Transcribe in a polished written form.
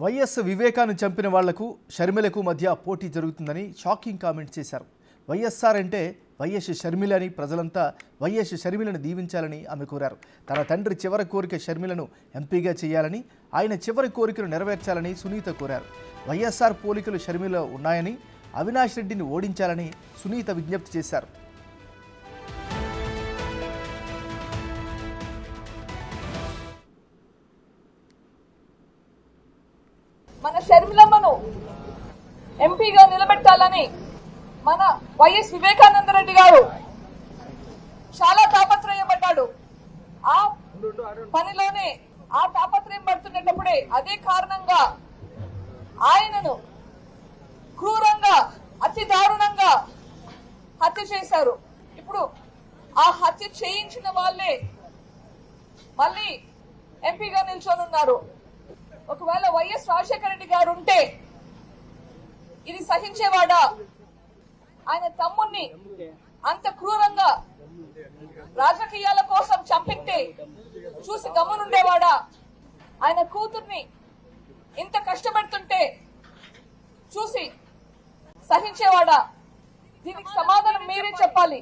YS వివేకాన్ని చంపిన వాళ్లకు షర్మిలకు మధ్య పోటీ జరుగుతుందని షాకింగ్ కామెంట్ చేశారు. వైఎస్ఆర్ అంటే వైఎస్ షర్మిల అని ప్రజలంతా వైఎస్ షర్మిలను దీవించాలని ఆమె కోరారు. తన తండ్రి చివరి కోరిక షర్మిలను ఎంపీగా చేయాలని, ఆయన చివరి కోరికను నెరవేర్చాలని సునీత కోరారు. వైఎస్ఆర్ పోలికలు షర్మిలో ఉన్నాయని, అవినాష్ రెడ్డిని ఓడించాలని సునీత విజ్ఞప్తి చేశారు. మన షర్మిలమ్మను ఎంపీగా నిలబెట్టాలని మన వైఎస్ వివేకానంద రెడ్డి గారు చాలా తాపత్రయపడ్డాడు. ఆ పనిలోనే ఆ తాపత్రయం పడుతున్నప్పుడే అదే కారణంగా ఆయనను క్రూరంగా అతి దారుణంగా హత్య చేశారు. ఇప్పుడు ఆ హత్య చేయించిన వాళ్ళే మళ్ళీ ఎంపీగా నిల్చొనున్నారు. ఒకవేళ వైఎస్ రాజశేఖర రెడ్డి గారు ఉంటే ఇది సహించేవాడా? ఆయన తమ్ముణ్ణి అంత క్రూరంగా రాజకీయాల కోసం చంపితే చూసి గమ్మునుండేవాడా? ఆయన కూతుర్ని ఇంత కష్టపెడుతుంటే చూసి సహించేవాడా? దీనికి సమాధానం మీరే చెప్పాలి.